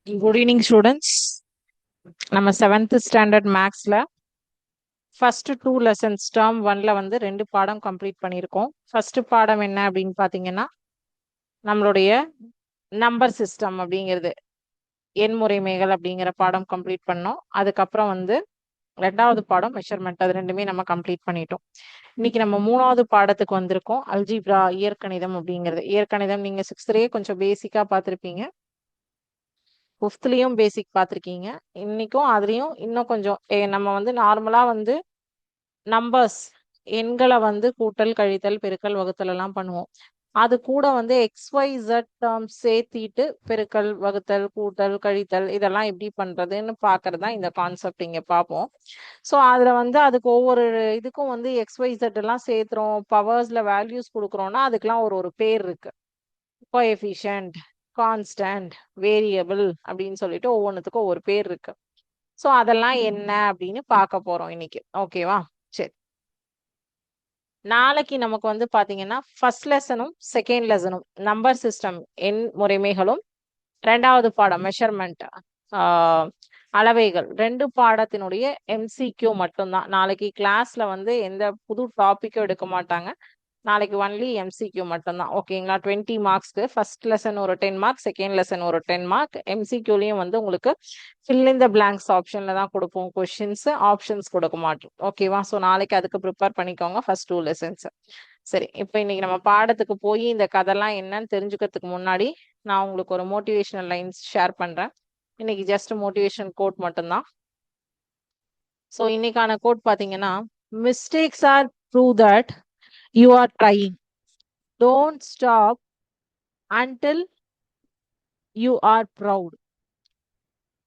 Good evening, students. நம்ம 7th standard மேக்ஸ்ல first 2 lessons term 1ல வந்து 2 பாடம் கம்ப்ளீட் பண்ணியிருக்கோம். ஃபர்ஸ்ட் பாடம் என்ன அப்படின்னு பார்த்தீங்கன்னா நம்மளுடைய நம்பர் சிஸ்டம் அப்படிங்கிறது எண்முறைமைகள் அப்படிங்கிற பாடம் கம்ப்ளீட் பண்ணோம். அதுக்கப்புறம் வந்து 2வது பாடம் மெஷர்மெண்ட், அது ரெண்டுமே நம்ம கம்ப்ளீட் பண்ணிட்டோம். இன்னைக்கு நம்ம 3வது பாடத்துக்கு வந்திருக்கோம். அல்ஜிப்ரா, இயற்கணிதம் அப்படிங்கிறது. இயற்கணிதம் நீங்க 6த்லயே கொஞ்சம் பேசிக்கா பார்த்துருப்பீங்க, 5த்லயும் பேசிக் பார்த்துருக்கீங்க. இன்னைக்கும் அதுலயும் இன்னும் கொஞ்சம் நம்ம வந்து நார்மலா வந்து நம்பர்ஸ் எண்களை வந்து கூட்டல், கழித்தல், பெருக்கல், வகுத்தல் எல்லாம் பண்ணுவோம். அது கூட வந்து XYZ டேர்ம்ஸ் சேர்த்திட்டு பெருக்கல், வகுத்தல், கூட்டல், கழித்தல் இதெல்லாம் எப்படி பண்றதுன்னு பாக்குறது தான் இந்த கான்செப்ட் இங்க பார்ப்போம். ஸோ அதுல வந்து அதுக்கு ஒவ்வொரு இதுக்கும் வந்து XYZ எல்லாம் சேர்த்துறோம், பவர்ஸ்ல வேல்யூஸ் கொடுக்குறோம்னா அதுக்கெல்லாம் ஒரு ஒரு பேர் இருக்கு. கோஎஃபிஷியன்ட், கான்ஸ்டன்ட், வேரியபிள் அப்படின்னு சொல்லிட்டு ஒவ்வொன்றுத்துக்கும் ஒவ்வொரு பேர் இருக்கு. ஸோ அதெல்லாம் என்ன அப்படின்னு பார்க்க போறோம் இன்னைக்கு. ஓகேவா? சரி. நாளைக்கு நமக்கு வந்து பாத்தீங்கன்னா ஃபர்ஸ்ட் லெசனும் செகண்ட் லெசனும் நம்பர் சிஸ்டம் எண் முறைமைகளும், 2வது பாடம் மெஷர்மெண்ட் அளவைகள், 2 பாடத்தினுடைய MCQ மட்டும்தான். நாளைக்கு கிளாஸ்ல வந்து எந்த புது டாபிக்கும் எடுக்க மாட்டாங்க. நாளைக்கு ஒன்லி MCQ மட்டும்தான். ஓகேங்களா? 20 மார்க்ஸ்க்கு ஃபர்ஸ்ட் லெசன் ஒரு 10 மார்க், செகண்ட் லெசன் ஒரு 10 மார்க். MCQலயும் வந்து உங்களுக்கு ஃபில் இன் த பிளாங்க்ஸ் ஆப்ஷன்ல தான் கொடுப்போம் கொஸ்டின்ஸ், ஆப்ஷன்ஸ் கொடுக்க மாட்டோம். ஓகேவா? ஸோ நாளைக்கு அதுக்கு ப்ரிப்பேர் பண்ணிக்கோங்க ஃபர்ஸ்ட் 2 லெசன்ஸ். சரி, இப்போ இன்னைக்கு நம்ம பாடத்துக்கு போய் இந்த கதைலாம் என்னன்னு தெரிஞ்சுக்கிறதுக்கு முன்னாடி நான் உங்களுக்கு ஒரு மோட்டிவேஷனல் லைன்ஸ் ஷேர் பண்றேன். இன்னைக்கு ஜஸ்ட் மோட்டிவேஷன் கோட் மட்டும்தான். ஸோ இன்னைக்கான கோட் பாத்தீங்கன்னா, mistakes R prove that you are drying, don't stop until you are proud.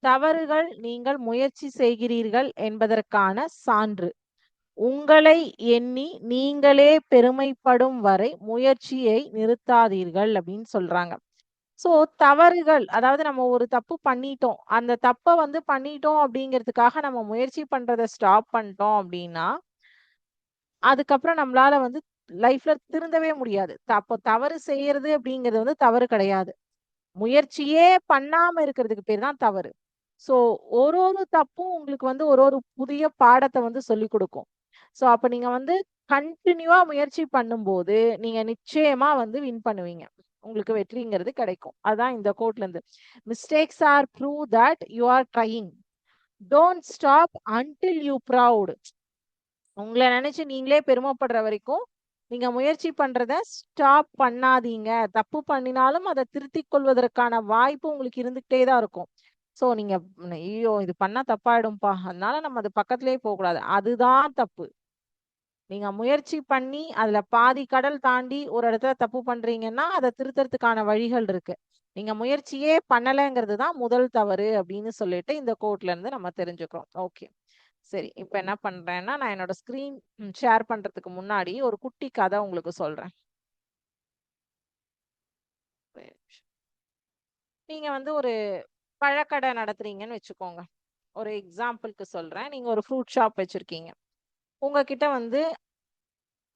தவறுகள் நீங்கள் முயற்சி செய்கிறீர்கள் என்பதற்கான சான்று. உங்களை எண்ணி நீங்களே பெருமைப்படும் வரை முயற்சியை நிறுத்தாதீர்கள் அப்படின்னு சொல்றாங்க. ஸோ தவறுகள், அதாவது நம்ம ஒரு தப்பு பண்ணிட்டோம், அந்த தப்பை வந்து பண்ணிட்டோம் அப்படிங்கிறதுக்காக நம்ம முயற்சி பண்றதை ஸ்டாப் பண்ணிட்டோம் அப்படின்னா அதுக்கப்புறம் நம்மளால வந்து லைஃப்ல திருந்தவே முடியாது. அப்போ தவறு செய்யறது அப்படிங்கிறது வந்து தவறு கிடையாது. முயற்சியே பண்ணாம இருக்கிறதுக்கு பேர் தான் தவறு. ஸோ ஒரு ஒரு தப்பும் உங்களுக்கு வந்து ஒரு ஒரு புதிய பாடத்தை வந்து சொல்லிக் கொடுக்கும். ஸோ அப்ப நீங்க வந்து கண்டினியூவா முயற்சி பண்ணும்போது நீங்க நிச்சயமா வந்து வின் பண்ணுவீங்க. உங்களுக்கு வெற்றிங்கிறது கிடைக்கும். அதான் இந்த கோட்ல இருந்து. Mistakes R prove that you are drying, don't stop until you proud. உங்களை நினைச்சு நீங்களே பெருமைப்படுற வரைக்கும் நீங்க முயற்சி பண்றத ஸ்டாப் பண்ணாதீங்க. தப்பு பண்ணினாலும் அதை திருத்திக் கொள்வதற்கான வாய்ப்பு உங்களுக்கு இருந்துகிட்டே தான் இருக்கும். சோ நீங்க ஐயோ இது பண்ணா தப்பாயிடும்பா, அதனால நம்ம அது பக்கத்திலேயே போக கூடாது, அதுதான் தப்பு. நீங்க முயற்சி பண்ணி அதுல பாதி கடல் தாண்டி ஒரு இடத்துல தப்பு பண்றீங்கன்னா அதை திருத்தறதுக்கான வழிகள் இருக்கு. நீங்க முயற்சியே பண்ணலைங்கிறது தான் முதல் தவறு அப்படின்னு சொல்லிட்டு இந்த கோட்ல இருந்து நம்ம தெரிஞ்சுக்கிறோம். ஓகே, சரி. இப்ப என்ன பண்றேன்னா நான் என்னோட ஸ்கிரீன் ஷேர் பண்றதுக்கு முன்னாடி ஒரு குட்டி கதை உங்களுக்கு சொல்றேன். நீங்க வந்து ஒரு பழக்கடை நடத்துறீங்கன்னு வச்சுக்கோங்க. ஒரு எக்ஸாம்பிளுக்கு சொல்றேன். நீங்க ஒரு ஃப்ரூட் ஷாப் வச்சிருக்கீங்க. உங்ககிட்ட வந்து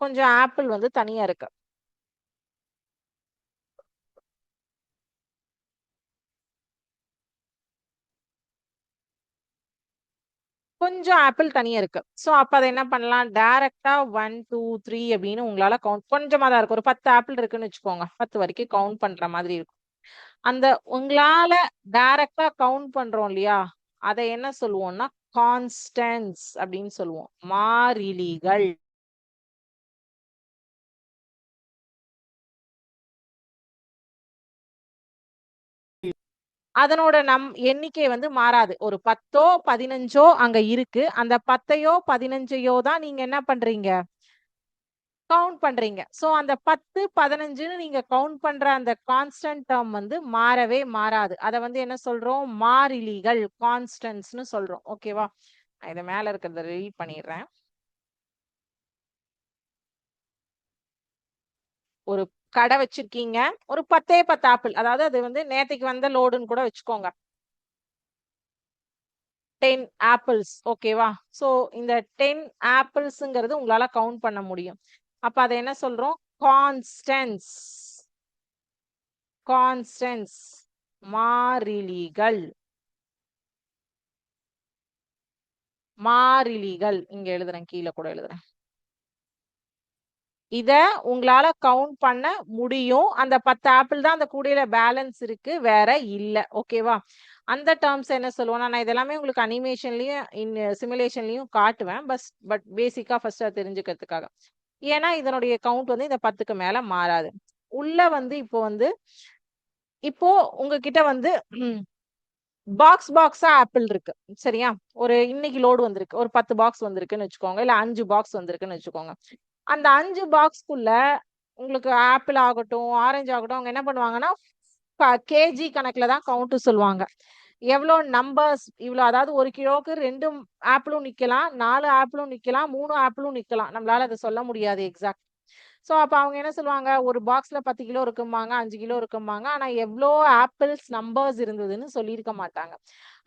கொஞ்சம் ஆப்பிள் வந்து தனியா இருக்கு. கொஞ்சம் ஆப்பிள் தனியா இருக்கு. சோ அப்ப அதை என்ன பண்ணலாம்? டைரக்டா 1 2 3 அப்படின்னு உங்களால கவுண்ட், கொஞ்சமா தான் இருக்கு, ஒரு 10 ஆப்பிள் இருக்குன்னு வச்சுக்கோங்க, 10 வரைக்கும் கவுண்ட் பண்ற மாதிரி இருக்கும். அந்த உங்களால டைரக்டா கவுண்ட் பண்றோம் இல்லையா, அதை என்ன சொல்லுவோம்னா கான்ஸ்டன்ட்ஸ் அப்படின்னு சொல்லுவோம், மாறிலிகள். அதனோட எண்ணிக்கை வந்து மாறாது. ஒரு 10ஓ 15ஓ அங்க இருக்கு. அந்த 10ஐயோ 15ஐயோ தான் நீங்க என்ன பண்றீங்க? கவுண்ட் பண்றீங்க. சோ அந்த 10 15ன்னு நீங்க கவுண்ட் பண்ற அந்த கான்ஸ்டன்ட் டேர்ம் வந்து மாறவே மாறாது. அத வந்து என்ன சொல்றோம்? மாறிலிகள், கான்ஸ்டன்ட்ஸ்னு சொல்றோம். ஓகேவா? நான் இத மேல இருக்கிறத ரீட் பண்ணிடுறேன். ஒரு கடை வச்சிருக்கீங்க. ஒரு 10 ஆப்பிள், அதாவது அது வந்து நேத்தைக்கு வந்த லோடுன்னு கூட வச்சுக்கோங்க. 10 ஆப்பிள்ஸ். ஓகேவா? சோ இந்த 10 ஆப்பிள்ஸ்ங்கிறது உங்களால கவுண்ட் பண்ண முடியும். அப்ப அதை என்ன சொல்றோம்? கான்ஸ்டன்ட்ஸ். கான்ஸ்டன்ட்ஸ். மாறிலிகள். மாறிலிகள் இங்க எழுதுறேன், கீழே கூட எழுதுறேன். இத உங்களால கவுண்ட் பண்ண முடியும். அந்த 10 ஆப்பிள் தான் அந்த கூடையில பேலன்ஸ் இருக்கு, வேற இல்ல. ஓகேவா? அந்த டெர்ம்ஸ் என்ன சொல்லுவோம்னா, நான் இதெல்லாமே உங்களுக்கு அனிமேஷன்லயும் சிமுலேஷன்லயும் காட்டுவேன். பட் பேசிக்கா ஃபர்ஸ்ட் அத தெரிஞ்சுக்கிறதுக்காக. ஏன்னா இதனுடைய கவுண்ட் வந்து இந்த 10க்கு மேல மாறாது. உள்ள வந்து இப்போ உங்ககிட்ட வந்து பாக்ஸா ஆப்பிள் இருக்கு. சரியா? இன்னைக்கு லோடு வந்திருக்கு. ஒரு 10 பாக்ஸ் வந்திருக்குன்னு வச்சுக்கோங்க. இல்ல 5 பாக்ஸ் வந்திருக்குன்னு வச்சுக்கோங்க. அந்த 5 பாக்ஸ்க்குள்ள உங்களுக்கு ஆப்பிள் ஆகட்டும், ஆரஞ்சு ஆகட்டும், அவங்க என்ன பண்ணுவாங்கன்னா, கேஜி கணக்குல தான் கவுண்ட் சொல்லுவாங்க. எவ்வளோ நம்பர்ஸ் இவ்வளோ, அதாவது 1 கிலோவுக்கு 2 ஆப்பிளும் நிக்கலாம், 4 ஆப்பிளும் நிக்கலாம், 3 ஆப்பிளும் நிக்கலாம். நம்மளால அத சொல்ல முடியாது எக்ஸாக்ட். ஸோ அப்ப அவங்க என்ன சொல்லுவாங்க, ஒரு பாக்ஸ்ல 10 கிலோ இருக்கும்பாங்க, 5 கிலோ இருக்கும்பாங்க. ஆனா எவ்வளோ ஆப்பிள்ஸ் நம்பர்ஸ் இருந்ததுன்னு சொல்லியிருக்க மாட்டாங்க.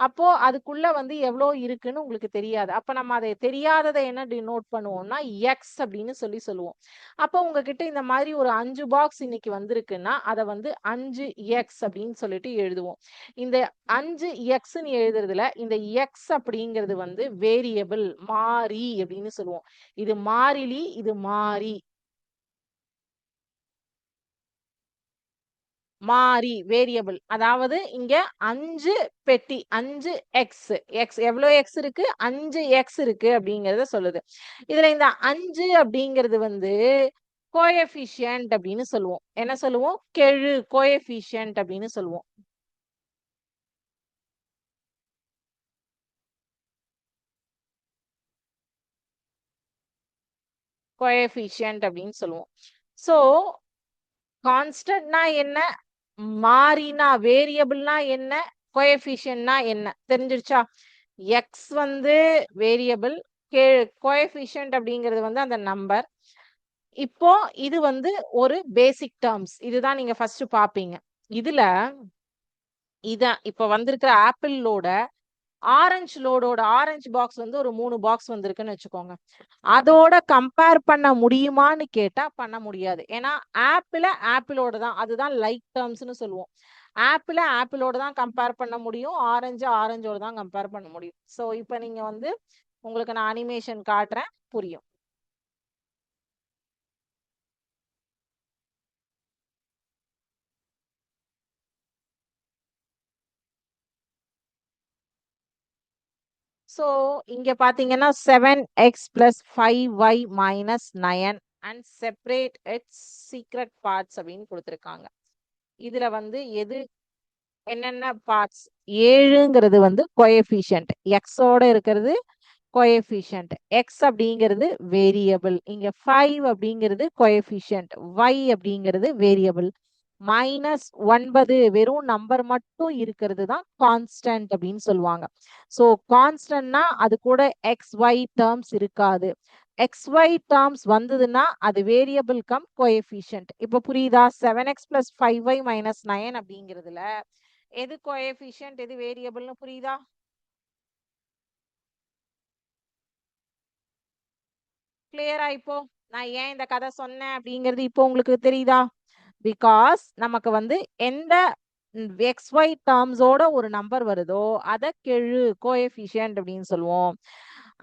அப்போ அதுக்குள்ள வந்து எவ்வளோ இருக்குன்னு உங்களுக்கு தெரியாது. அப்ப நம்ம அதை தெரியாதத என்ன டினோட் பண்ணுவோம்னா, எக்ஸ் அப்படின்னு சொல்லுவோம். அப்போ உங்ககிட்ட இந்த மாதிரி ஒரு 5 பாக்ஸ் இன்னைக்கு வந்திருக்குன்னா, அத வந்து 5 எக்ஸ் அப்படின்னு சொல்லிட்டு எழுதுவோம். இந்த 5 எக்ஸ்ன்னு எழுதுறதுல இந்த எக்ஸ் அப்படிங்கிறது வந்து வேரியபிள், மாறி அப்படின்னு சொல்லுவோம். இது மாறிலி, இது மாறி. மாறி வேரியபிள். அதாவது இங்க 5 பெட்டி, 5 எக்ஸ். எவ்வளோ எக்ஸ் இருக்கு? 5 எக்ஸ் இருக்கு அப்படிங்கிறத சொல்லுது. இதுல இந்த 5 அப்படிங்கிறது வந்து கோஎஃபிஷியன்ட் அப்படின்னு சொல்லுவோம். என்ன சொல்லுவோம்? கெழு, கோஎஃபிஷியன்ட் அப்படின்னு சொல்லுவோம். கோஎஃபிஷியன்ட் அப்படின்னு சொல்லுவோம். சோ கான்ஸ்டன்ட்னா என்ன? மாறினா வேரியபிள்னா என்ன? கோஎஃபிஷியன்ட்னா என்ன? தெரிஞ்சிருச்சா? எக்ஸ் வந்து வேரியபிள், கோஎஃபிஷியன்ட் அப்படிங்கிறது வந்து அந்த நம்பர். இப்போ இது வந்து ஒரு பேசிக் டெர்ம்ஸ். இதுதான் நீங்க ஃபர்ஸ்ட் பாப்பீங்க. இதுல இப்ப வந்திருக்கிற ஆப்பிளோட ஆரஞ்சு பாக்ஸ் வந்து ஒரு 3 பாக்ஸ் வந்திருக்குன்னு வச்சுக்கோங்க. அதோட கம்பேர் பண்ண முடியுமான்னு கேட்டா பண்ண முடியாது. ஏன்னா ஆப்பிளோட தான். அதுதான் லைக் டெர்ம்ஸ்னு சொல்லுவோம். ஆப்பிளோட தான் கம்பேர் பண்ண முடியும். ஆரஞ்சோட தான் கம்பேர் பண்ண முடியும். சோ இப்ப நீங்க வந்து உங்களுக்கு நான் அனிமேஷன் காட்டுறேன், புரியும். ஸோ இங்க பாத்தீங்கன்னா 7x plus 5y minus 9 and separate its secret parts அப்படின்னு கொடுத்துருக்காங்க. இதுல வந்து என்னென்ன பார்ட்ஸ்? 7ங்கிறது வந்து கோஎஃபிஷியன்ட், எக்ஸோட இருக்கிறது கோஎஃபிஷியன்ட். எக்ஸ் அப்படிங்கிறது வேரியபிள். இங்க 5 அப்படிங்கிறது கோஎஃபிஷியன்ட், y அப்படிங்கிறது வேரியபிள். -9 வெறும் நம்பர் மட்டும் இருக்கிறது தான் கான்ஸ்டன்ட் அப்படின்னு சொல்லுவாங்க. ஸோ கான்ஸ்டன்ட்னா அது கூட எக்ஸ் ஒய் டேர்ம்ஸ் இருக்காது. எக்ஸ் ஒய் டேர்ம்ஸ் வந்ததுன்னா அது வேரியபிள் கம் கோஎஃபிஷியன்ட். இப்போ புரியுதா? 7x plus 5y minus 9 அப்படிங்கிறதுல எது கோஎஃபிஷியன்ட், எது வேரியபிள்னு புரியுதா? கிளியரா இப்போ? நான் ஏன் இந்த கதை சொன்னேன் அப்படிங்கிறது இப்போ உங்களுக்கு தெரியுதா? பிகாஸ் நமக்கு வந்து எந்த எக்ஸ் ஒய் டேர்ம்ஸோட ஒரு நம்பர் வருதோ அத கெழு, கோஎஃபிஷியன்ட் அப்படின்னு சொல்லுவோம்.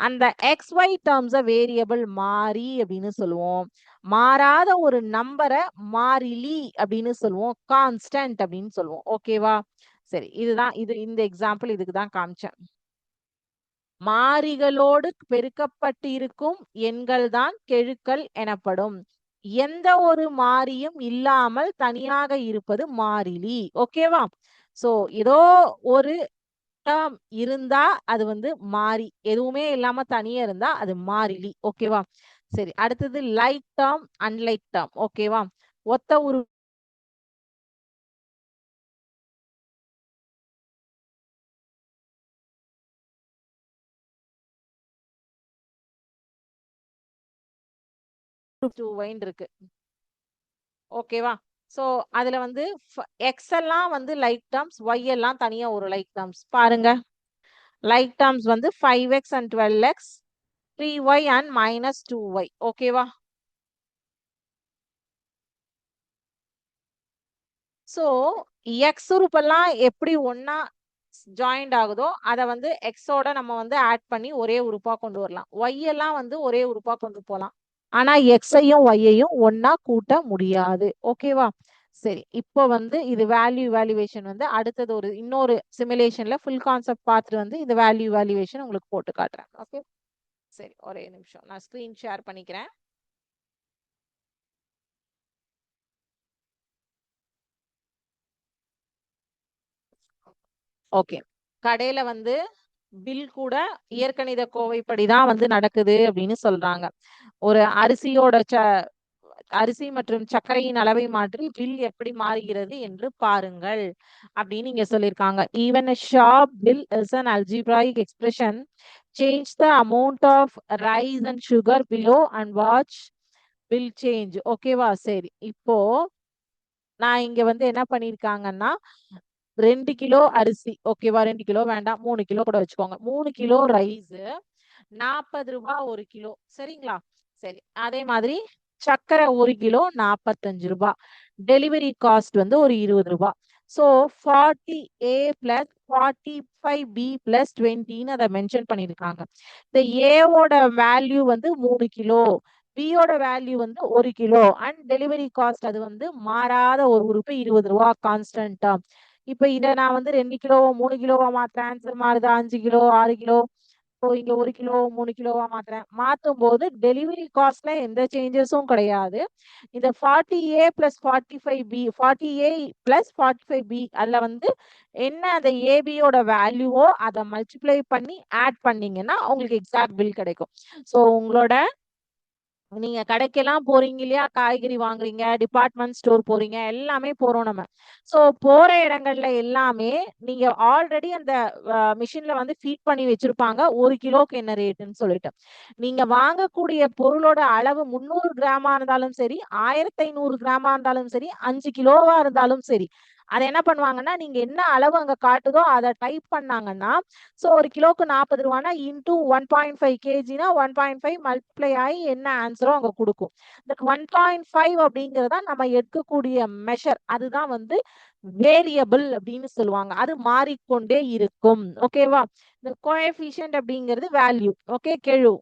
அந்த எக்ஸ் ஒய் டேர்ம்ஸ வேரியபிள், மாறி அப்படின்னு சொல்லுவோம். மாறாத ஒரு நம்பரை மாறிலி அப்படின்னு சொல்லுவோம், கான்ஸ்டன்ட் அப்படின்னு சொல்லுவோம். ஓகேவா? சரி, இந்த எக்ஸாம்பிள் இதுக்கு தான் காமிச்சேன். மாறிகளோடு பெருக்கப்பட்டு இருக்கும் எண்கள் தான் கெழுக்கள் எனப்படும். எந்த ஒரு மாறியும் இல்லாமல் தனியாக இருப்பது மாறிலி. ஓகேவா? சோ ஏதோ ஒரு டேர்ம் இருந்தா அது வந்து மாறி, எதுவுமே இல்லாம தனியா இருந்தா அது மாறிலி. ஓகேவா? சரி, அடுத்தது லைக் டேர்ம், அன்லைக் டேர்ம். ஓகேவா? ஒத்த உரு இருக்கு. ஓகேவா? சோ அதுல வந்து எக்ஸ் எல்லாம் வந்து லைக் டேர்ம்ஸ், ஒய் எல்லாம் தனியா ஒரு லைக் டேர்ம்ஸ். பாருங்க, லைக் டேர்ம்ஸ் வந்து 5x and 12x, 3y and -2y. ஓகேவா? சோ எக்ஸ் உறுப்பெல்லாம் எப்படி ஒன்னா ஜாயிண்ட் ஆகுதோ அதை வந்து எக்ஸோட நம்ம வந்து ஆட் பண்ணி ஒரே உறுப்பா கொண்டு வரலாம். ஒய் எல்லாம் வந்து ஒரே உறுப்பா கொண்டு போகலாம். ஆனா எக்ஸையும் ஒய்யையும் ஒன்னா கூட்ட முடியாது. ஓகேவா? சரி, இப்போ வந்து இது வேல்யூ வேல்யூவேஷன் வந்து அடுத்தது ஒரு இன்னொரு சிமுலேஷன்ல ஃபுல் கான்செப்ட் பார்த்துட்டு வந்து இந்த வேல்யூ வேல்யூவேஷன் உங்களுக்கு போட்டு காட்டுறேன். ஓகே, சரி, ஒரே நிமிஷம் நான் ஸ்கிரீன் ஷேர் பண்ணிக்கிறேன். ஓகே, கடையில வந்து பில் கூட இயற்கணித கோவைப்படிதான் வந்து நடக்குது அப்படின்னு சொல்றாங்க. ஒரு அரிசி மற்றும் சர்க்கரையின் அளவை மாற்றி பில் எப்படி மாறுகிறது என்று பாருங்கள் அப்படின்னு இங்க சொல்லியிருக்காங்க. Even a sharp bill is an algebraic expression. Change the amount of rice and sugar below and watch bill change. ஓகேவா? சரி, இப்போ நான் இங்க வந்து என்ன பண்ணிருக்காங்கன்னா 2 கிலோ அரிசி, ஓகேவா? 2 கிலோ வேண்டாம், 3 கிலோ கூட வச்சுக்கோங்க. 3 கிலோ ரைஸ் 40 ரூபாய் ஒரு கிலோ. சரிங்களா? சரி, அதே மாதிரி சர்க்கரை 1 கிலோ 45 ரூபாய். டெலிவரி காஸ்ட் வந்து ஒரு 20 ரூபாய். So 40A plus 45B plus 20ன்னு அதை மென்ஷன் பண்ணியிருக்காங்க. இந்த ஏவோட வேல்யூ வந்து 3 கிலோ, பியோட வேல்யூ வந்து 1 கிலோ அண்ட் டெலிவரி காஸ்ட் அது வந்து மாறாத ஒரு உறுப்பு 20 ரூபா கான்ஸ்டன்டா. இப்ப இதை நான் வந்து 2 கிலோ 3 கிலோவா மாத்திரேன், ஆன்சர் மாறுது. 5 கிலோ 6 கிலோ, இப்போ இங்க 1 கிலோ 3 கிலோவா மாத்துறேன். மாத்தும் போது டெலிவரி காஸ்ட்ல எந்த சேஞ்சஸும் கிடையாது. இந்த 40A plus 45B 40A plus 45B அதுல வந்து என்ன அந்த ஏபியோட வேல்யூவோ அதை மல்டிப்ளை பண்ணி ஆட் பண்ணீங்கன்னா உங்களுக்கு எக்ஸாக்ட் பில் கிடைக்கும். ஸோ உங்களோட நீங்க கடைக்கெல்லாம் போறீங்க இல்லையா, காய்கறி வாங்குறீங்க, டிபார்ட்மெண்ட் ஸ்டோர் போறீங்க, எல்லாமே போறோம் நம்ம. சோ போற இடங்கள்ல எல்லாமே நீங்க ஆல்ரெடி அந்த மிஷின்ல வந்து ஃபீட் பண்ணி வச்சிருப்பாங்க 1 கிலோக்கு என்ன ரேட்டுன்னு சொல்லிட்டு. நீங்க வாங்கக்கூடிய பொருளோட அளவு 300 கிராமா இருந்தாலும் சரி, 1500 கிராமா இருந்தாலும் சரி, 5 கிலோவா இருந்தாலும் சரி, அதை என்ன பண்ணுவாங்கன்னா நீங்க என்ன அளவு அங்க காட்டுதோ அதை டைப் பண்ணாங்கன்னா, ஸோ 1 கிலோக்கு 40 ரூபானா இன்டூ 1.5 கேஜினா 1.5 மல்டிப்ளை ஆகி என்ன ஆன்சரோ அங்க கொடுக்கும். இந்த 1.5 அப்படிங்கிறதா நம்ம எடுக்கக்கூடிய மெஷர், அதுதான் வந்து வேரியபிள் அப்படின்னு சொல்லுவாங்க. அது மாறிக்கொண்டே இருக்கும். ஓகேவா? இந்த கோஎஃபிஷியன்ட் அப்படிங்கிறது வேல்யூ. ஓகே கெழு.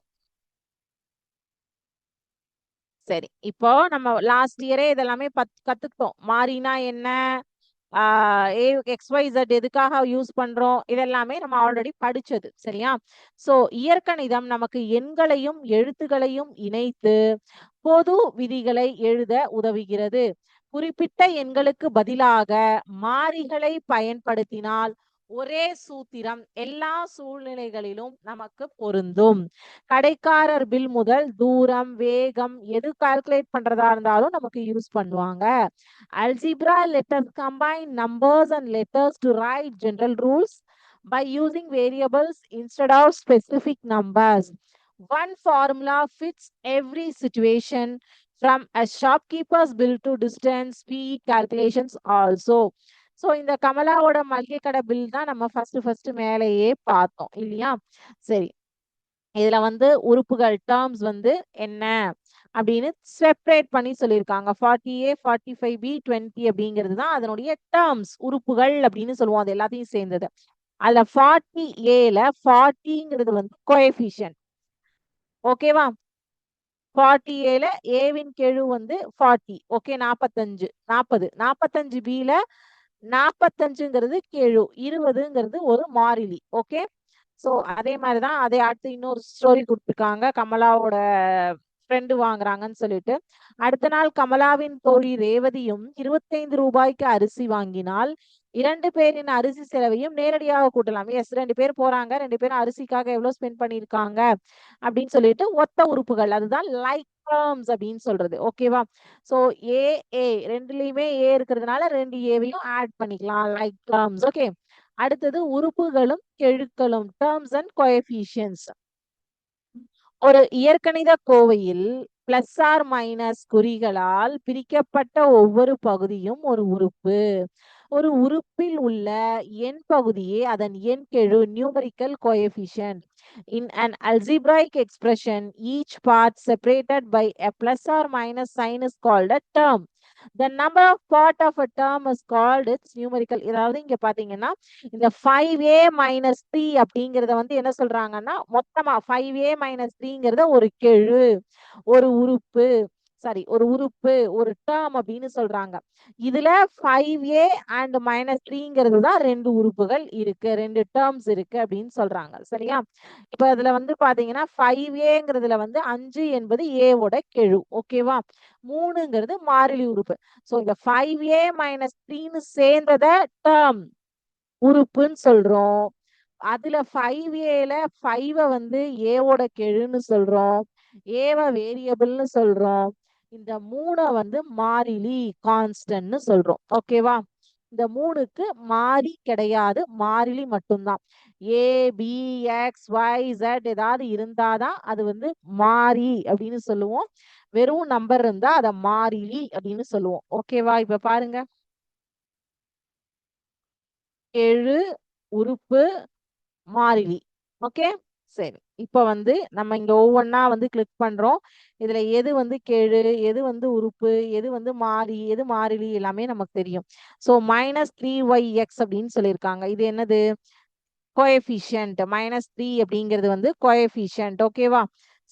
சரி, இப்போ நம்ம லாஸ்ட் இயரே இதெல்லாமே கத்துக்கிட்டோம். மாறினா என்ன, XYZ எதுக்காக யூஸ் பண்றோம், இதெல்லாமே நம்ம ஆல்ரெடி படிச்சது. சரியா? சோ இயற்கணிதம் நமக்கு எண்களையும் எழுத்துக்களையும் இணைத்து பொது விதிகளை எழுத உதவுகிறது. குறிப்பிட்ட எண்களுக்கு பதிலாக மாறிகளை பயன்படுத்தினால் ஒரே சூத்திரம் எல்லா சூழ்நிலைகளிலும் நமக்கு பொருந்தும். கடைக்காரர் பில் முதல் தூரம், வேகம் எது கால்குலேட் பண்றதா இருந்தாலும் நமக்கு யூஸ் பண்ணுவாங்க. Algebra let us combine numbers and letters to write general rules by using variables instead of specific numbers. One formula fits every situation from a shopkeeper's bill to distance, speed calculations also. So இந்த கமலாவோட மளிகை கடை bill தான் நம்ம first மேலேயே பார்த்தோம் இல்லையா? சரி, இதுல வந்து உறுப்புகள் டேர்ம்ஸ் வந்து என்ன அப்படின்னு செப்பரேட் பண்ணி சொல்லியிருக்காங்க. 40A 45B 20 அப்படிங்கிறது தான் அதனுடைய டேர்ம்ஸ், உறுப்புகள் அப்படின்னு சொல்லுவோம். அது எல்லாத்தையும் சேர்ந்தது. அதுல 40Aல 40ங்கிறது வந்து கோஎஃபிஷியன்ட். ஓகேவா? 40Aல ஏவின் கெழு வந்து 40. ஓகே, 45 40. 45Bல 45ங்கிறது கெழு, 20ங்கிறது ஒரு மாறிலி. ஓகே, சோ அதே மாதிரிதான் அதே அடுத்து இன்னொரு ஸ்டோரி கொடுத்துருக்காங்க. கமலாவோட ஃப்ரெண்டு வாங்குறாங்கன்னு சொல்லிட்டு, அடுத்த நாள் கமலாவின் தோழி ரேவதியும் 25 ரூபாய்க்கு அரிசி வாங்கினால் 2 பேரின் அரிசி செலவையும் நேரடியாக கூட்டலாம். எஸ், 2 பேர் போறாங்க, 2 பேரும் அரிசிக்காக எவ்வளவு ஸ்பெண்ட் பண்ணிருக்காங்க அப்படின்னு சொல்லிட்டு ஒத்த உறுப்புகள், அதுதான் லைக் டேர்ம்ஸ் அப்படின்னு சொல்றது. ஓகேவா? சோ ஏ ரெண்டுலயுமே ஏ இருக்கிறதுனால 2 ஏவையும் ஆட் பண்ணிக்கலாம், லைக் டேர்ம்ஸ். ஓகே, அடுத்தது உறுப்புகளும் கெழுக்களும், டேர்ம்ஸ் அண்ட் கோஎஃபிஷியன்ட்ஸ். ஒரு இயற்கணித கோவையில் பிளஸ் ஆர் மைனஸ் குறிகளால் பிரிக்கப்பட்ட ஒவ்வொரு பகுதியும் ஒரு உறுப்பு. ஒரு உறுப்பில் உள்ள எண் பகுதியே அதன் எண் கெழு, numerical coefficient. In an algebraic expression, each part separated by a plus or minus sign is called a term. The number of part of a term is called its numerical. இதாவது இங்க பாத்தீங்கன்னா இந்த 5a minus 3 அப்படிங்கறத வந்து என்ன சொல்றாங்கன்னா மொத்தமா 5a minus 3ங்கிறத ஒரு கெழு, ஒரு உறுப்பு, சாரி ஒரு உறுப்பு, ஒரு டேர்ம் அப்படின்னு சொல்றாங்க. இதுல 5a and -3ங்கிறது தான் ரெண்டு உறுப்புகள் இருக்கு, ரெண்டு டேர்ம்ஸ் இருக்கு அப்படின்னு சொல்றாங்க. சரியா? இப்ப அதுல வந்து பாத்தீங்கன்னா 5aங்கிறதுல வந்து 5 என்பது a-வோட கெழு. ஓகேவா? 3ங்கிறது மாறிலி உறுப்பு. சோ இந்த 5a - 3ன்னு சேர்ந்தத டேர்ம் உறுப்புன்னு சொல்றோம். அதுல 5a-ல 5 வந்து a-வோட கெழுன்னு சொல்றோம், a-வ வேரியபிள்னு சொல்றோம், இந்த 3 வந்து மாறிலி கான்ஸ்டன்ட்னு சொல்றோம். ஓகேவா? இந்த 3க்கு மாறி கிடையாது, மாறிலி மட்டும்தான். a b x y z ஏதாவது இருந்தாதான் அது வந்து மாறி அப்படின்னு சொல்லுவோம். வெறும் நம்பர் இருந்தா அத மாறிலி அப்படின்னு சொல்லுவோம். ஓகேவா? இப்ப பாருங்க, கெழு, உறுப்பு, மாறிலி. ஓகே, சரி. இப்ப வந்து நம்ம இங்க ஒவ்வொன்னா வந்து கிளிக் பண்றோம். இதுல எது வந்து கெழு, எது வந்து உறுப்பு, எது வந்து மாறி, எது மாறிலி எல்லாமே நமக்கு தெரியும். சோ -3yx அப்படின்னு சொல்லியிருக்காங்க. இது என்னது? கோஎஃபிஷியன்ட். -3 அப்படிங்கிறது வந்து கோஎஃபிஷியன்ட். ஓகேவா?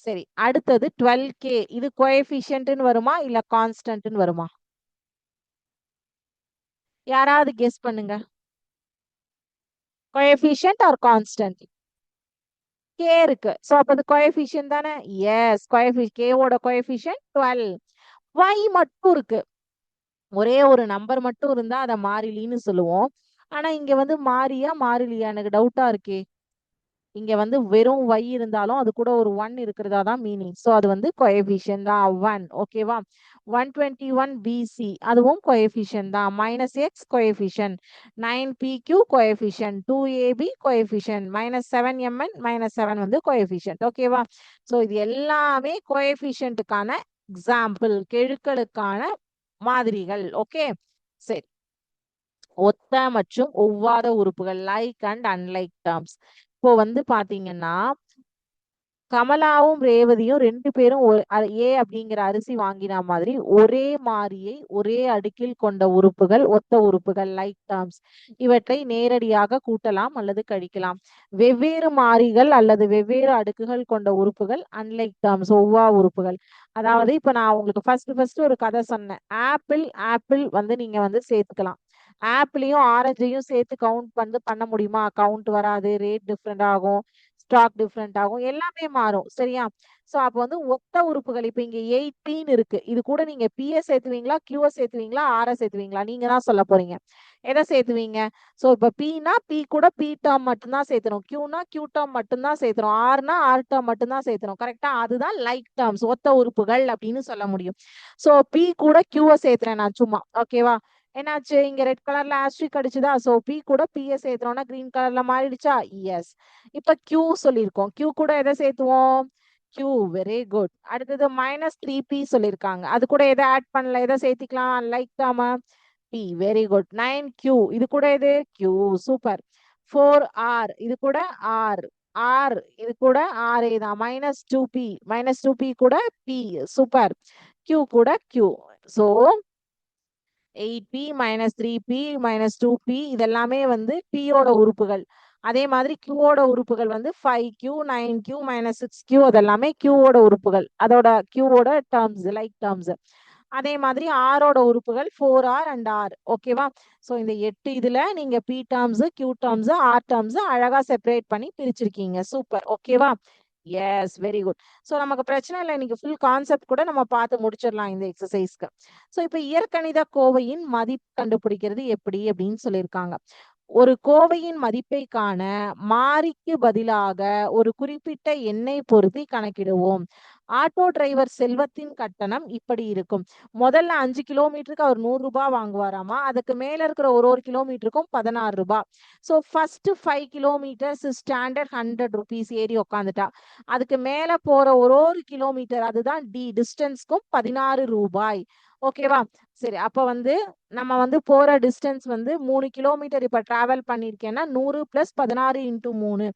சரி. அடுத்தது 12k. இது கோஎஃபிஷியன்ட்னு வருமா இல்ல கான்ஸ்டன்ட்னு வருமா? யாராவது கெஸ் பண்ணுங்க. Coefficient are constant? k இருக்கு. சோ அப்ப அது கோஎஃபிஷியன்ட் தானே? எஸ், k ஓட கோஎஃபிஷியன்ட் 12. y மட்டும் இருக்கு. ஒரே ஒரு நம்பர் மட்டும் இருந்தா அத மாறிலின்னு சொல்லுவோம். ஆனா இங்க வந்து மாறியா மாறிலியா எனக்கு டவுட்டா இருக்கே. இங்க வந்து வெறும் y இருந்தாலும் அது கூட ஒரு 1 இருக்கிறதா தான் மீனிங். சோ அது வந்து கோஎஃபிஷியன்ட் தான் 1. ஓகேவா? 121 BC அதுவும் கோஎஃபிஷியன்ட் தான். -x coefficient, 9PQ coefficient, 2AB coefficient, -7MN -7 வந்து கோஎஃபிஷியன்ட். ஓகேவா? சோ இது எல்லாமே கோஎஃபிஷியன்ட்டுக்கான எக்ஸாம்பிள், கெழுக்களுக்கான மாதிரிகள். ஓகே, சரி. ஒத்த மற்றும் ஒவ்வாத உறுப்புகள், லைக் அண்ட் அன்லைக் டேர்ம்ஸ். இப்போ வந்து பாத்தீங்கன்னா கமலாவும் ரேவதியும் 2 பேரும் ஏ அப்படிங்கிற அரிசி வாங்கின மாதிரி ஒரே மாறியை ஒரே அடுக்கில் கொண்ட உறுப்புகள் ஒத்த உறுப்புகள், லைக் டேர்ம்ஸ். இவற்றை நேரடியாக கூட்டலாம் அல்லது கழிக்கலாம். வெவ்வேறு மாறிகள் அல்லது வெவ்வேறு அடுக்குகள் கொண்ட உறுப்புகள் அன்லைக் டேர்ம்ஸ், ஒவ்வா உறுப்புகள். அதாவது இப்ப நான் உங்களுக்கு ஃபர்ஸ்ட் ஒரு கதை சொன்னேன். ஆப்பிள் ஆப்பிள் வந்து நீங்க வந்து சேர்த்துக்கலாம். ஆப்பிளையும் ஆரஞ்சையும் சேர்த்து கவுண்ட் பண்ண முடியுமா? கவுண்ட் வராது, ரேட் டிஃப்ரெண்ட் ஆகும், ஸ்டாக் டிஃப்ரெண்ட் ஆகும், எல்லாமே மாறும். சரியா? சோ அப்ப வந்து ஒத்த உறுப்புகள், இப்ப இங்க 18 இருக்கு. இது கூட நீங்க P சேர்த்துவீங்களா, Q சேர்த்துவீங்களா, R சேர்த்துவீங்களா? நீங்க தான் சொல்ல போறீங்க. எதை சேர்த்துவீங்க? சோ இப்ப Pனா P கூட P டேர்ம் மட்டும்தான் சேர்த்தணும், Qனா Q டேர்ம் மட்டும்தான் சேர்த்தணும், Rனா R டேர்ம் மட்டும்தான் சேர்த்தணும். கரெக்டா? அதுதான் லைக் டேர்ம்ஸ், ஒத்த உறுப்புகள் அப்படின்னு சொல்ல முடியும். சோ P கூட Q சேர்த்துறேன் நான் சும்மா. ஓகேவா? என்னாச்சு? இங்க ரெட் கலர்ல ஆஸ்ட்ரிக் அடிச்சுதா? சோ P கூட P சேர்த்தோம்னா கிரீன் கலர்ல மாறிடுச்சா? எஸ். இப்ப Q சொல்லியிருக்கோம். Q கூட எதை சேர்த்துவோம்? Q. Very good. அடுத்தது -3P சொல்லியிருக்காங்க. அது கூட எதை ஆட் பண்ணல, எதை சேர்த்திக்கலாம்? லைக் தாம P. Very good. 9Q. இது கூட எது? Q. சூப்பர். 4R. இது கூட R. R. இது கூட R தான். -2P. -2P கூட P. சூப்பர். Q கூட Q. So 8P -3P -2P இதெல்லாமே வந்து P ஓட உறுப்புகள். அதே மாதிரி Q ஓட உறுப்புகள் வந்து 5Q 9Q -6Q அதெல்லாமே Q ஓட உறுப்புகள். அதோட Q ஓட டேர்ம்ஸ், லைக் டேர்ம்ஸ். அதே மாதிரி R ஓட உறுப்புகள் 4R and R. ஓகேவா? சோ இந்த 8 இதுல நீங்க P terms, Q terms, R terms அழகா செப்பரேட் பண்ணி பிரிச்சிருக்கீங்க. சூப்பர். ஓகேவா? Yes, very good. சோ நமக்கு பிரச்சனை இல்லை. இன்னைக்கு ஃபுல் கான்செப்ட் கூட நம்ம பார்த்து முடிச்சிடலாம் இந்த எக்ஸசைஸ்க்கு. சோ இப்ப இயற்கணித கோவையின் மதிப்பு கண்டுபிடிக்கிறது எப்படி அப்படின்னு சொல்லியிருக்காங்க. ஒரு கோவையின் மதிப்பை காண மாறிக்கு பதிலாக ஒரு குறிப்பிட்ட எண்ணை பொருத்தி கணக்கிடுவோம். ஆட்டோ டிரைவர் செல்வத்தின் கட்டணம் இப்படி இருக்கும். முதல்ல 5 கிலோமீட்டருக்கு அவர் 100 ரூபாய் வாங்குவாராமா. அதுக்கு மேல இருக்கிற ஒரு ஒரு கிலோமீட்டருக்கும் 16 ரூபாய். So first 5 kilometres standard 100 rupees ஏறி உட்காந்துட்டா. அதுக்கு மேல போற ஒரு ஒரு கிலோமீட்டர், அதுதான் டிஸ்டன்ஸ்க்கும் 16 ரூபாய். ஓகேவா? சரி, அப்ப வந்து நம்ம வந்து போற டிஸ்டன்ஸ் வந்து 3 கிலோமீட்டர் இப்ப டிராவல் பண்ணியிருக்கேன்னா 100 பிளஸ் 16 இன்டூ 3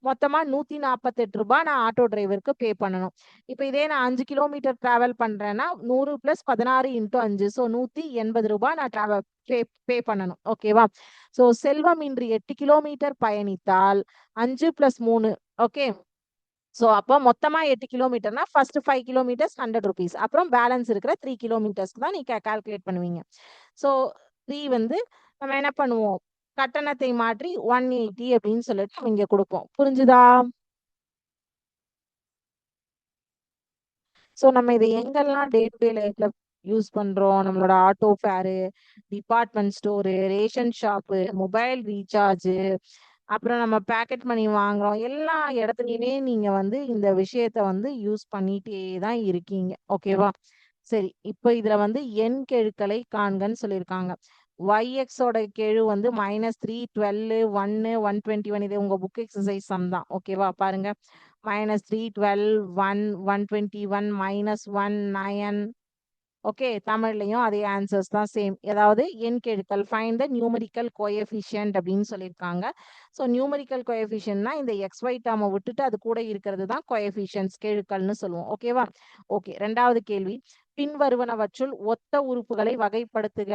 மொத்தமா ரூ. 148 நான் ஆட்டோ டிரைவருக்கு பே பண்ணணும். இப்ப இதே நான் 5 கிலோமீட்டர் டிராவல் பண்றேன்னா 100 பிளஸ் 16 இன்டூ 5 ஸோ ரூ. 180 நான் டிராவல் பே பண்ணணும். ஓகேவா? ஸோ செல்வம் இன்று 8 கிலோமீட்டர் பயணித்தால் 5 பிளஸ் 3 ஓகே. ஸோ அப்போ மொத்தமா 8 கிலோமீட்டர்னா ஃபர்ஸ்ட் 5 கிலோமீட்டர்ஸ் ₹100. அப்புறம் பேலன்ஸ் இருக்கிற 3 கிலோமீட்டர்ஸ்க்கு தான் நீங்க கால்குலேட் பண்ணுவீங்க. ஸோ 3 வந்து நம்ம என்ன பண்ணுவோம்? கட்டணத்தை மாற்றி 180 அப்படின்னு சொல்லிட்டு நம்ம இங்க கொடுப்போம். புரிஞ்சுதா? ஸோ நம்ம இதை எங்கெல்லாம் டே டு டே லைஃப்ல யூஸ் பண்றோம்? நம்மளோட auto fare, department store, ration shop, mobile recharge, அப்புறம் நம்ம பாக்கெட் மணி வாங்குறோம். எல்லா இடத்துலயுமே நீங்க வந்து இந்த விஷயத்த வந்து யூஸ் பண்ணிட்டே தான் இருக்கீங்க. ஓகேவா? சரி. இப்ப இதுல வந்து எண் கெழுக்களை காண்கன்னு சொல்லியிருக்காங்க. YX ஓட கெழு வந்து -3, 12, 1, 121 இது உங்க புக் எக்ஸர்சைஸ் சம் தான். ஓகேவா? பாருங்க. -3, 12, 1, 121, -1, 9 ஓகே. தமிழ்லயும் அதே ஆன்சர்ஸ் தான் சேம். ஏதாவது எண் கெழுக்கள் ஃபைண்ட் த நியூமெரிக்கல் கோஎஃபிஷியன்ட் அப்படின்னு சொல்லியிருக்காங்க. ஸோ நியூமெரிக்கல் கோஎஃபிஷியன்ட்னா இந்த XY டேர்மை விட்டுட்டு அது கூட இருக்கிறது தான் கோஎஃபிஷியன்ட்ஸ் கெழுக்கள்னு சொல்லுவோம். ஓகேவா? ஓகே. 2வது கேள்வி. பின்வருவனவற்றுள் ஒத்த உறுப்புகளை வகைப்படுத்துக.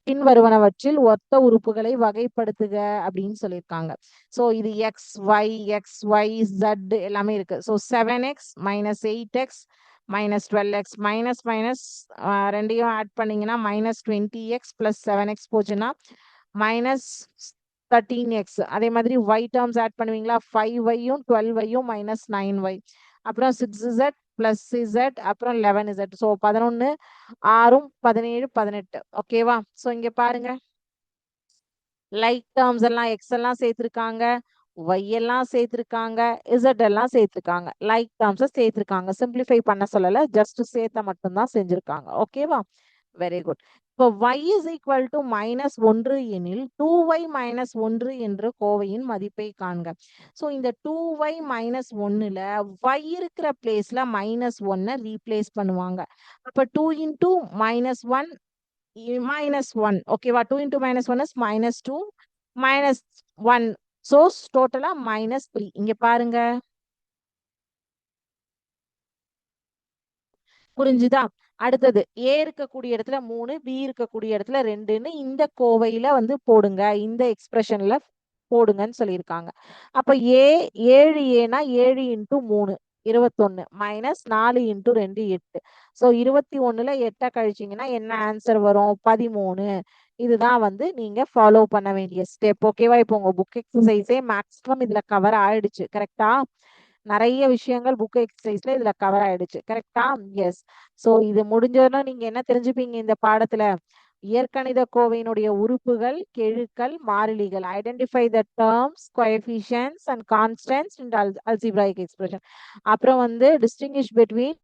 பின்வருவனவற்றில் ஒத்த உறுப்புகளை வகைப்படுத்துக அப்படின்னு சொல்லியிருக்காங்க. ஸோ இது XY எல்லாமே இருக்கு. So 7x minus 8x minus 12x minus minus ரெண்டையும் ஆட் பண்ணீங்கன்னா -20x பிளஸ் 7x போச்சுன்னா -13x. அதே மாதிரி y டேர்ம்ஸ் ஆட் பண்ணுவீங்களா? 5y-யும் 12y-யும் -9y. அப்புறம் 6z பிளஸ் z அப்புறம் 11z. ஸோ 11 6 17 18 ஓகேவா? ஸோ இங்க பாருங்க. லைக் டேர்ம்ஸ் எல்லாம் எக்ஸ் எல்லாம் சேர்த்திருக்காங்க, ஒய் எல்லாம் சேர்த்திருக்காங்க, இசட் எல்லாம் சேர்த்திருக்காங்க. லைக் டேர்ம்ஸை சேர்த்திருக்காங்க. சிம்பிளிஃபை பண்ண சொல்லல, ஜஸ்ட் சேர்த்த மட்டும்தான் செஞ்சிருக்காங்க. ஓகேவா? Very good. இப்போ y இஸ் ஈக்குவல் டு -1 எனில் 2y -1 என்ற கோவையின் மதிப்பை காண்க. ஸோ இந்த 2y -1ல y இருக்கிற பிளேஸ்ல -1 ரீப்ளேஸ் பண்ணுவாங்க. அப்ப 2 இன்டூ -1 -1 ஓகேவா? 2 into -1 is -2 -1 so டோட்டலா -3. இங்க பாருங்க. புரிஞ்சுதா? அடுத்தது A இருக்கக்கூடிய இடத்துல 3, B இருக்கக்கூடிய இடத்துல 2ன்னு இந்த கோவையில வந்து போடுங்க. இந்த எக்ஸ்பிரஷன்ல போடுங்கன்னு சொல்லியிருக்காங்க. அப்ப A 7Aனா 7 இன்டூ 3 21 மைனஸ் 4 இன்டூ 2 8. ஸோ 21ல 8 கழிச்சீங்கன்னா என்ன ஆன்சர் வரும்? 13. இதுதான் வந்து நீங்க ஃபாலோ பண்ண வேண்டிய ஸ்டெப். ஓகேவா? இப்போ உங்க புக் எக்ஸசைஸே மேக்ஸிமம் இதுல கவர் ஆயிடுச்சு. கரெக்டா? நிறைய விஷயங்கள் புக் எக்ஸசைஸ்ல இதுல கவர் ஆயிடுச்சு. கரெக்டா? எஸ். ஸோ இது முடிஞ்சோன்னா நீங்க என்ன தெரிஞ்சுப்பீங்க இந்த பாடத்துல? இயற்கணித கோவையினுடைய உறுப்புகள், கெழுக்கள், மாறிலிகள். Identify the terms, coefficients and constants in algebraic expression. அப்புறம் வந்து டிஸ்டிங்கிஷ் பிட்வீன்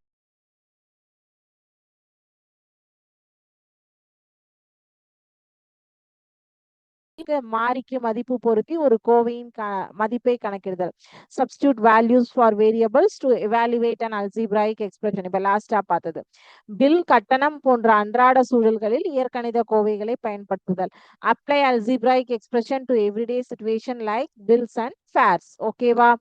மாறிக்கு மதிப்பு பொருத்தி ஒரு கோவையின் மதிப்பை கணக்கிடுதல். Substitute values for variables to evaluate an algebraic expression. இப்ப லாஸ்டா பார்த்தது. பில், கட்டணம் போன்ற அன்றாட சூழல்களில் இயற்கணித கோவைகளை பயன்படுத்துதல். Apply algebraic expression to everyday situation like bills and fares. ஓகேவா?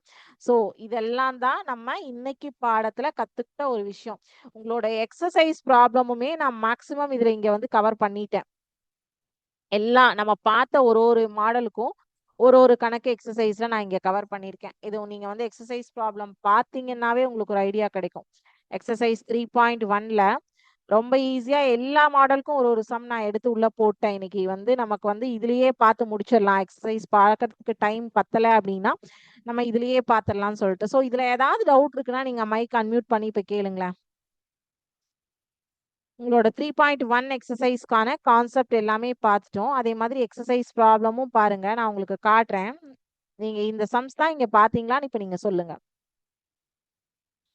ஸோ இதெல்லாம் தான் நம்ம இன்னைக்கு பாடத்துல கத்துக்கிட்ட ஒரு விஷயம். உங்களோட எக்ஸசைஸ் ப்ராப்ளமுமே நான் மேக்சிமம் இதுல இங்க வந்து கவர் பண்ணிட்டேன். எல்லாம் நம்ம பார்த்த ஒரு ஒரு மாடலுக்கும் ஒரு கணக்கு எக்ஸசைஸ்ல நான் இங்க கவர் பண்ணியிருக்கேன். இது நீங்க வந்து எக்ஸசைஸ் ப்ராப்ளம் பார்த்தீங்கன்னாவே உங்களுக்கு ஒரு ஐடியா கிடைக்கும். எக்ஸசைஸ் 3.1ல ரொம்ப ஈஸியா எல்லா மாடலுக்கும் ஒரு சம் நான் எடுத்து உள்ள போட்டேன். இன்னைக்கு வந்து நமக்கு வந்து இதுலயே பார்த்து முடிச்சிடலாம். எக்ஸசைஸ் பார்க்கறதுக்கு டைம் பத்தல அப்படின்னா நம்ம இதுலயே பார்த்துடலாம்னு சொல்லிட்டு. ஸோ இதுல ஏதாவது டவுட் இருக்குன்னா நீங்க மைக் அன்மியூட் பண்ணி இப்ப கேளுங்களேன். உங்களோட 3.1 எக்ஸசைஸ்க்கான கான்செப்ட் எல்லாமே பார்த்துட்டோம். அதே மாதிரி எக்ஸசைஸ் ப்ராப்ளமும் பாருங்க. நான் உங்களுக்கு காட்டுறேன். நீங்க இந்த சம்ஸ் தான் இங்க பாத்தீங்களான்னு இப்ப நீங்க சொல்லுங்க.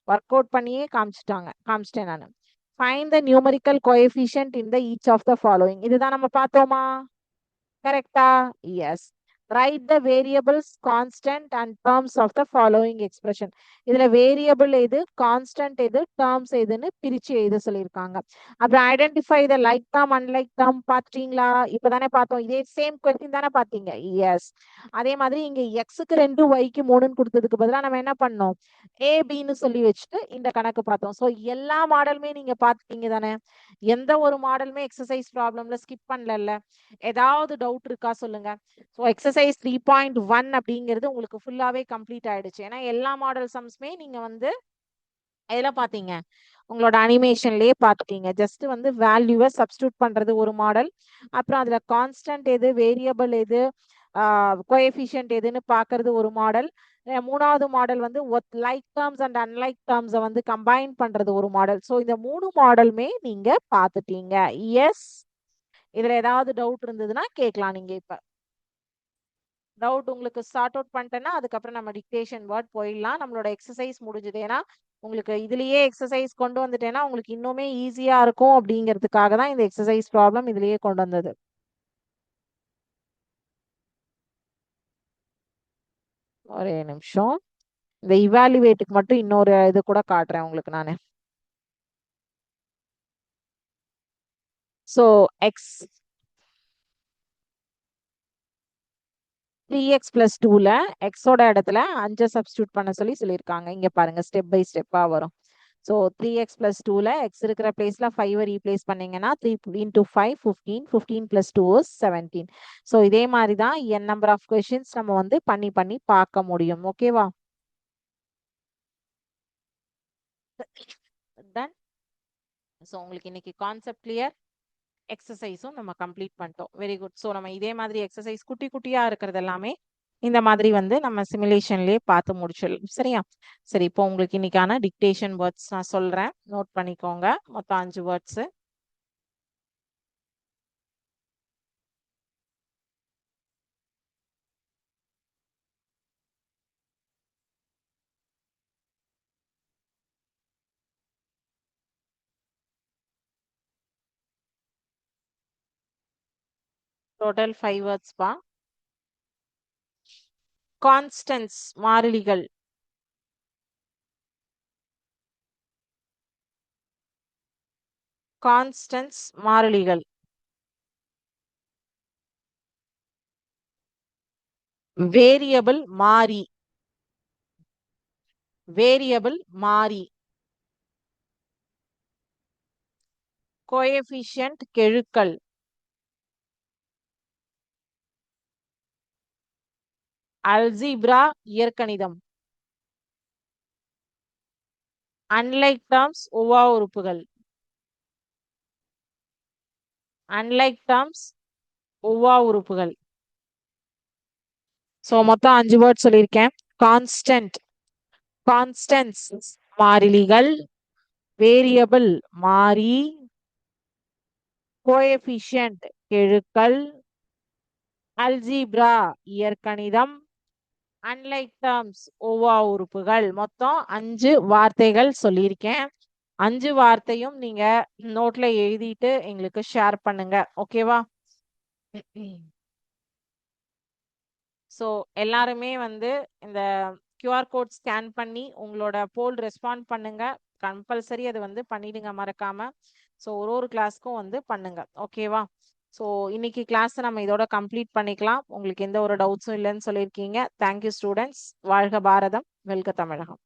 ஒர்க் அவுட் பண்ணியே காமிச்சிட்டேன் நான். Find the numerical coefficient in the each of the following. இதுதான் நம்ம பார்த்தோமா? கரெக்டா? Yes. write the variables constant and terms of the following expression. இதுல வேரியபிள் எது, கான்ஸ்டன்ட் எது, டேர்ம்ஸ் எதுன்னு பிரிச்சு எழுத சொல்லியிருக்காங்க. அப்புறம் identify the like term unlike term பாத்தீங்களா? இப்பதானே பார்த்தோம். இதே சேம் கொஸ்டின் தானே பாத்தீங்க? எஸ். அதே மாதிரி இங்க எக்ஸுக்கு 2 ஒய்க்கு 3ன்னு கொடுத்ததுக்கு பதிலா நம்ம என்ன பண்ணோம், ஏபின்னு சொல்லி வச்சுட்டு இந்த கணக்கு பார்த்தோம். ஸோ எல்லா மாடலுமே நீங்க பாத்தீங்க தானே? எந்த ஒரு மாடலுமே எக்ஸசைஸ் ப்ராப்ளம்ல ஸ்கிப் பண்ணல. ஏதாவது டவுட் இருக்கா சொல்லுங்க. ஸோ எக்ஸசைஸ் 3.1 அப்படிங்கிறது உங்களுக்கு ஃபுல்லாவே கம்ப்ளீட் ஆயிடுச்சு. ஏன்னா எல்லா மாடல் சம்ஸ்மே நீங்க வந்து எதில் பார்த்தீங்க, உங்களோட அனிமேஷன்லயே பார்த்துட்டீங்க. ஜஸ்ட் வந்து வேல்யூவை சப்ஸ்டியூட் பண்றது ஒரு மாடல், அப்புறம் அதுல கான்ஸ்டன்ட் எது, வேரியபிள் எது, கோஎஃபிஷியன்ட் எதுன்னு பார்க்கறது ஒரு மாடல். மூணாவது மாடல் வந்து லைக் டேர்ம்ஸ் அண்ட் அன்லைக் டேர்ம்ஸை வந்து கம்பைன் பண்றது ஒரு மாடல். ஸோ இந்த 3 மாடலுமே நீங்க பார்த்துட்டீங்க. எஸ். இதுல ஏதாவது டவுட் இருந்ததுன்னா கேட்கலாம் நீங்க. இப்ப டவுட் உங்களுக்கு சார்ட் அவுட் பண்ணிட்டேன்னா அதுக்கப்புறம் நம்ம டிக்டேஷன் வேர்ட் போயிடலாம். நம்மளோட எக்ஸசைஸ் முடிஞ்சுது. ஏன்னா உங்களுக்கு இதுலயே எக்ஸசைஸ் கொண்டு வந்துட்டேன்னா உங்களுக்கு இன்னுமே ஈஸியா இருக்கும் அப்படிங்கிறதுக்காக தான் இந்த எக்ஸசைஸ் ப்ராப்ளம் இதுலயே கொண்டு வந்தது. ஒரே நிமிஷம், இந்த இவாலுவேட்டுக்கு மட்டும் இன்னொரு இது கூட காட்டுறேன் உங்களுக்கு நானு. ஸோ எக்ஸ் 3x + 2ல எக்ஸோட இடத்துல 5 சப்ஸ்டியூட் பண்ண சொல்லியிருக்காங்க. இங்க பாருங்க, ஸ்டெப் பை ஸ்டெப்பா வரும். ஸோ 3x + 2ல எக்ஸ் இருக்கிற பிளேஸ்ல 5 ரீப்ளேஸ் பண்ணீங்கன்னா 3 × 5 15, 15 + 2 is 17. ஸோ இதே மாதிரி தான் n நம்பர் ஆஃப் கொஸ்டின்ஸ் நம்ம வந்து பண்ணி பண்ணி பார்க்க முடியும். ஓகேவா? டன். ஸோ உங்களுக்கு இன்னைக்கு கான்செப்ட் கிளியர், எக்ஸசைஸும் நம்ம கம்ப்ளீட் பண்ணிட்டோம். Very good. ஸோ நம்ம இதே மாதிரி எக்ஸசைஸ் குட்டி குட்டியா இருக்கிறது எல்லாமே இந்த மாதிரி வந்து நம்ம சிமுலேஷன்லயே பார்த்து முடிச்சிடலாம். சரியா? சரி, இப்போ உங்களுக்கு இன்னைக்கான டிக்டேஷன் வேர்ட்ஸ் நான் சொல்றேன், நோட் பண்ணிக்கோங்க. மொத்தம் 5 வேர்ட்ஸ். டோட்டல் 5 வேர்ட்ஸ் பா. கான்ஸ்டன்ட்ஸ் மாறிலிகள், கான்ஸ்டன்ட்ஸ் மாறிலிகள். வேரியபிள் மாறி, வேரியபிள் மாறி. கோஎஃபிஷியன்ட் கெழுக்கள். அல்ஜீப்ரா இயற்கணிதம். அன்லைக் டேர்ம்ஸ் ஒவ்வா உறுப்புகள். அன்லைக் டேர்ம்ஸ் ஒவ்வா உறுப்புகள். ஸோ மொத்தம் 5 வேர்ட் சொல்லியிருக்கேன். கான்ஸ்டன்ட், கான்ஸ்டன்ட்ஸ் மாறிலிகள், வேரியபிள் மாறி, கோஎஃபிஷியன்ட் கெழுக்கள், அல்ஜீப்ரா இயற்கணிதம், அன்லைக் டேர்ம்ஸ் ஒவ்வா உறுப்புகள். மொத்தம் 5 வார்த்தைகள் சொல்லியிருக்கேன். 5 வார்த்தையும் நீங்க நோட்ல எழுதிட்டு எங்களுக்கு ஷேர் பண்ணுங்க. ஓகேவா? ஸோ எல்லாருமே வந்து இந்த கியூஆர் கோட் ஸ்கேன் பண்ணி உங்களோட போல் ரெஸ்பாண்ட் பண்ணுங்க. கம்பல்சரி அது வந்து பண்ணிடுங்க மறக்காம. ஸோ ஒரு கிளாஸ்க்கும் வந்து பண்ணுங்க. ஓகேவா? ஸோ இன்னைக்கு கிளாஸ் நம்ம இதோட கம்ப்ளீட் பண்ணிக்கலாம். உங்களுக்கு எந்த ஒரு டவுட்ஸும் இல்லைன்னு சொல்லியிருக்கீங்க. Thank you students. வாழ்க பாரதம், வெல்க தமிழகம்.